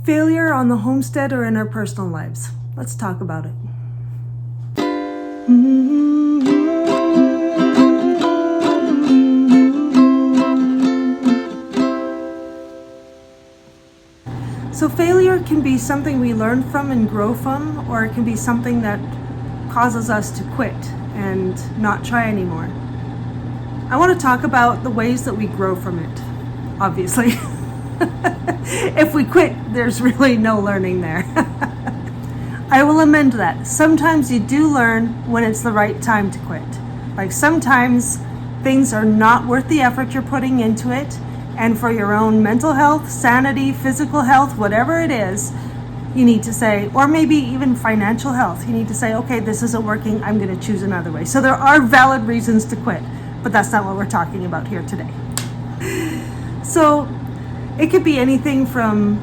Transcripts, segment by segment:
Failure on the homestead or in our personal lives. Let's talk about it. So failure can be something we learn from and grow from, or it can be something that causes us to quit and not try anymore. I want to talk about the ways that we grow from it, obviously. If we quit, there's really no learning there. I will amend that. Sometimes you do learn when it's the right time to quit. Like sometimes things are not worth the effort you're putting into it, and for your own mental health, sanity, physical health, whatever it is, you need to say, or maybe even financial health, you need to say, okay, this isn't working, I'm going to choose another way. So there are valid reasons to quit, but that's not what we're talking about here today. So it could be anything from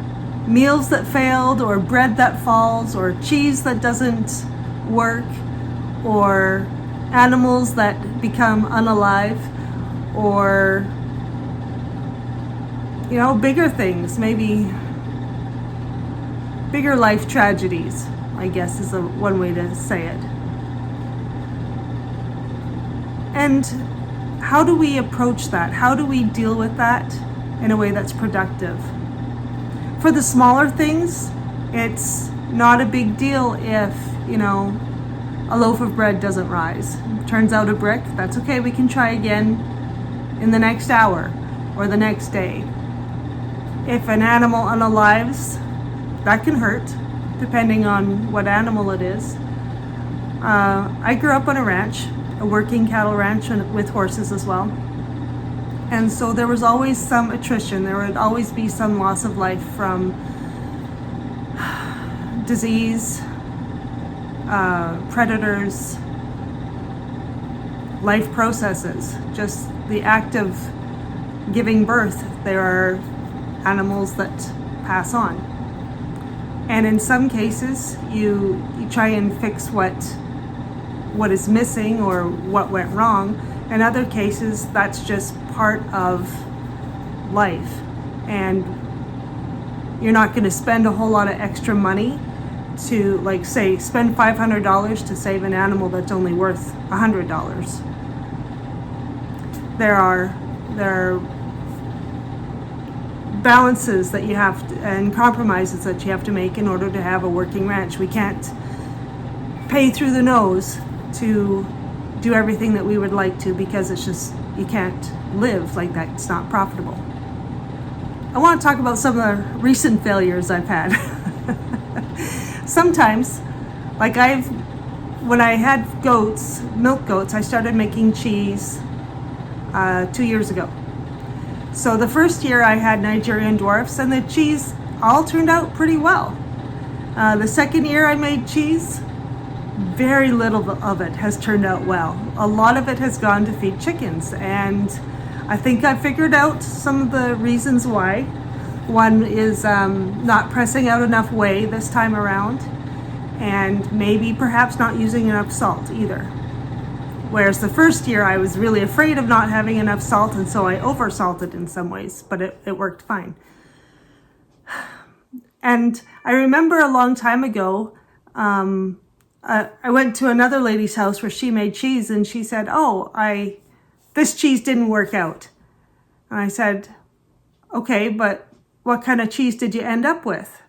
meals that failed, or bread that falls, or cheese that doesn't work, or animals that become unalive, or bigger things, maybe bigger life tragedies, I guess is one way to say it. And how do we approach that? How do we deal with that in a way that's productive? For the smaller things, it's not a big deal if, a loaf of bread doesn't rise. Turns out a brick, that's okay, we can try again in the next hour or the next day. If an animal unalives, that can hurt, depending on what animal it is. I grew up on a ranch, a working cattle ranch with horses as well. And so there was always some attrition. There would always be some loss of life from disease, predators, life processes, just the act of giving birth. There are animals that pass on. And in some cases, you try and fix what is missing or what went wrong. In other cases, that's just part of life. And you're not going to spend a whole lot of extra money to, like, say, spend $500 to save an animal that's only worth $100. There are balances that you have to, and compromises that you have to make in order to have a working ranch. We can't pay through the nose to do everything that we would like to, because it's just, you can't live like that. It's not profitable. I want to talk about some of the recent failures I've had. Sometimes, like when I had milk goats, I started making cheese 2 years ago. So the first year I had Nigerian dwarfs, and the cheese all turned out pretty well. The second year I made cheese, very little of it has turned out well. A lot of it has gone to feed chickens, and I think I figured out some of the reasons why. One is not pressing out enough whey this time around, and maybe perhaps not using enough salt either. Whereas the first year I was really afraid of not having enough salt, and so I over-salted in some ways, but it worked fine. And I remember a long time ago, I went to another lady's house where she made cheese, and she said, this cheese didn't work out. And I said, okay, but what kind of cheese did you end up with?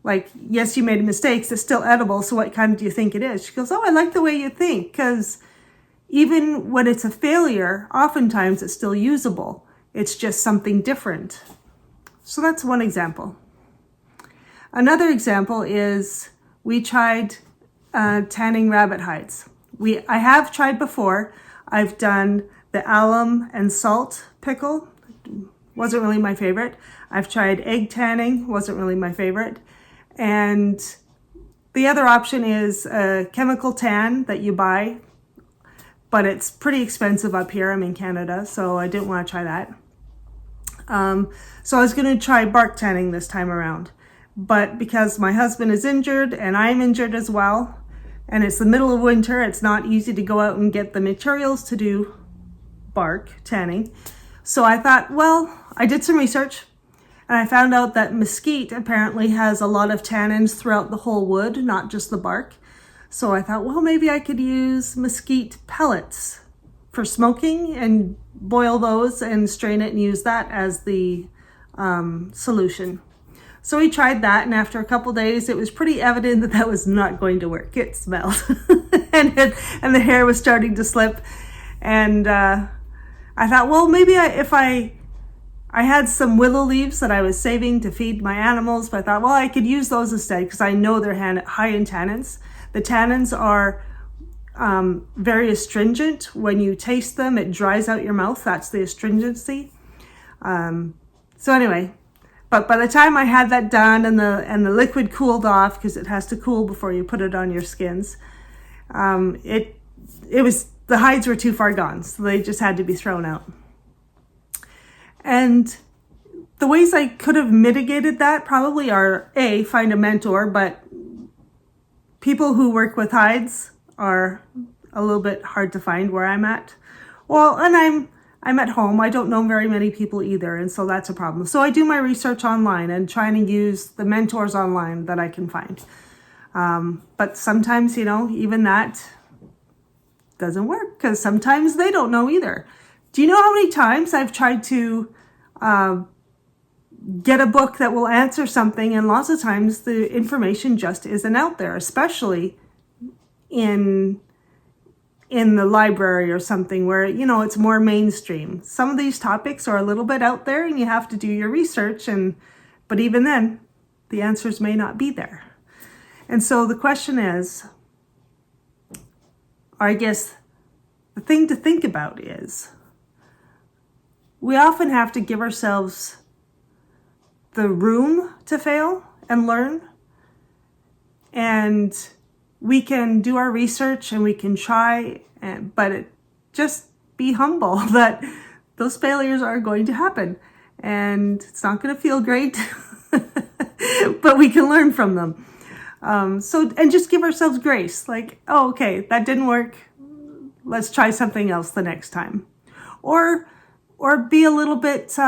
Like, yes, you made mistakes, it's still edible, so what kind do you think it is? She goes, I like the way you think, because even when it's a failure, oftentimes it's still usable. It's just something different. So that's one example. Another example is we tried tanning rabbit hides. I have tried before. I've done the alum and salt pickle. Wasn't really my favorite. I've tried egg tanning. Wasn't really my favorite. And the other option is a chemical tan that you buy, but it's pretty expensive up here. I'm in Canada, so I didn't want to try that. So I was going to try bark tanning this time around. But because my husband is injured and I'm injured as well, and it's the middle of winter, it's not easy to go out and get the materials to do bark tanning. So I thought, well, I did some research, And I found out that mesquite apparently has a lot of tannins throughout the whole wood, not just the bark. So I thought, well, maybe I could use mesquite pellets for smoking and boil those and strain it and use that as the solution. So we tried that, and after a couple days, it was pretty evident that that was not going to work. It smelled, and the hair was starting to slip. And I thought, well, maybe if I had some willow leaves that I was saving to feed my animals, but I thought, well, I could use those instead because I know they're high in tannins. The tannins are very astringent. When you taste them, it dries out your mouth. That's the astringency. So anyway, but by the time I had that done and the liquid cooled off, because it has to cool before you put it on your skins, it was, the hides were too far gone, so they just had to be thrown out. And the ways I could have mitigated that probably are A, find a mentor, but people who work with hides are a little bit hard to find where I'm at. Well, and I'm at home. I don't know very many people either, and so that's a problem. So I do my research online and trying to use the mentors online that I can find. But sometimes, even that doesn't work because sometimes they don't know either. Do you know how many times I've tried to get a book that will answer something, and lots of times the information just isn't out there, especially in the library or something where, it's more mainstream. Some of these topics are a little bit out there and you have to do your research, but even then, the answers may not be there. And so the question is, or I guess the thing to think about is, we often have to give ourselves the room to fail and learn. And we can do our research and we can try, but just be humble that those failures are going to happen. And it's not going to feel great, but we can learn from them. And just give ourselves grace. Like, oh, okay, that didn't work. Let's try something else the next time. Or be a little bit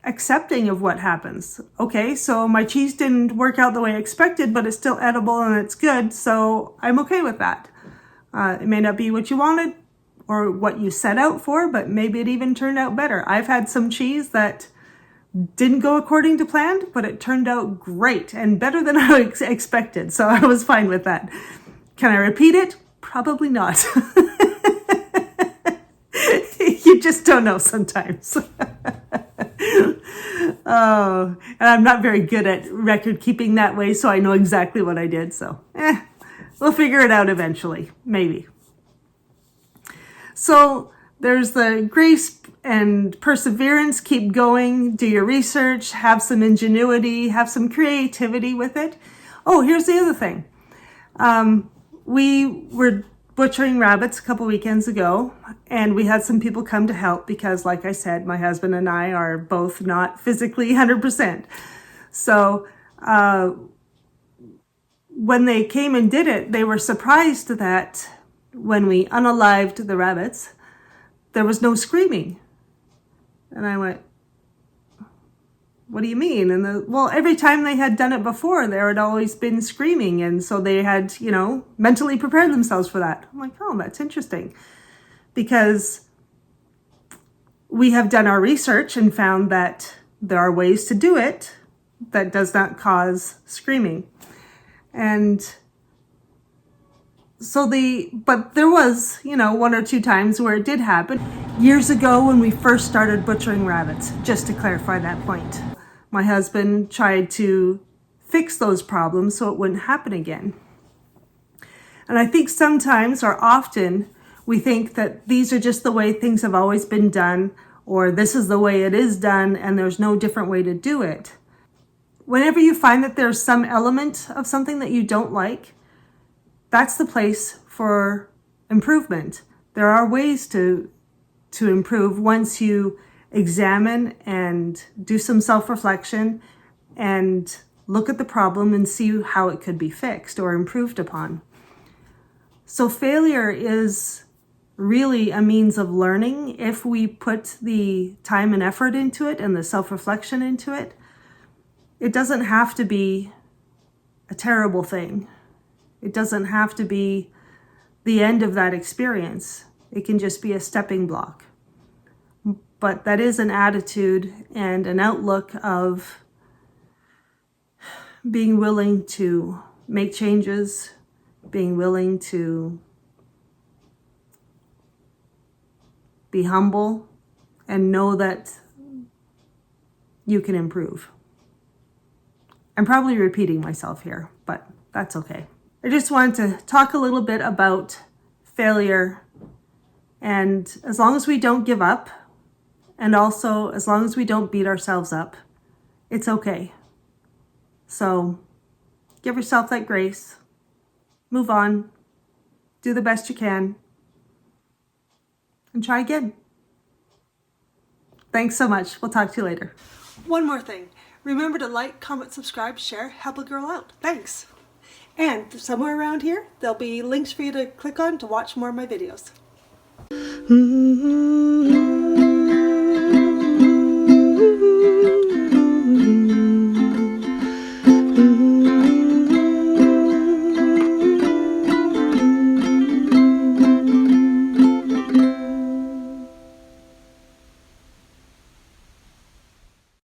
accepting of what happens. Okay, so my cheese didn't work out the way I expected, but it's still edible and it's good, so I'm okay with that. It may not be what you wanted or what you set out for, but maybe it even turned out better. I've had some cheese that didn't go according to plan, but it turned out great and better than I expected, so I was fine with that. Can I repeat it? Probably not. You just don't know sometimes. Oh, and I'm not very good at record keeping that way, so I know exactly what I did. So, we'll figure it out eventually, maybe. So there's the grace and perseverance. Keep going, do your research, have some ingenuity, have some creativity with it. Oh, here's the other thing. We were butchering rabbits a couple weekends ago, and we had some people come to help because, like I said, my husband and I are both not physically 100%. So when they came and did it, they were surprised that when we unalived the rabbits, there was no screaming. And I went, what do you mean? And well, every time they had done it before, there had always been screaming. And so they had, mentally prepared themselves for that. I'm like, oh, that's interesting. Because we have done our research and found that there are ways to do it that does not cause screaming. And so but there was, one or two times where it did happen. Years ago when we first started butchering rabbits, just to clarify that point, my husband tried to fix those problems so it wouldn't happen again. And I think sometimes or often we think that these are just the way things have always been done, or this is the way it is done and there's no different way to do it. Whenever you find that there's some element of something that you don't like, that's the place for improvement. There are ways to improve once you examine and do some self-reflection and look at the problem and see how it could be fixed or improved upon. So failure is really a means of learning if we put the time and effort into it and the self-reflection into it. It doesn't have to be a terrible thing. It doesn't have to be the end of that experience. It can just be a stepping block. But that is an attitude and an outlook of being willing to make changes, being willing to be humble and know that you can improve. I'm probably repeating myself here, but that's okay. I just wanted to talk a little bit about failure, and as long as we don't give up, and also as long as we don't beat ourselves up, it's okay. So give yourself that grace, move on, do the best you can, and try again. Thanks so much. We'll talk to you later. One more thing. Remember to like, comment, subscribe, share, help a girl out. Thanks. And somewhere around here, there'll be links for you to click on to watch more of my videos.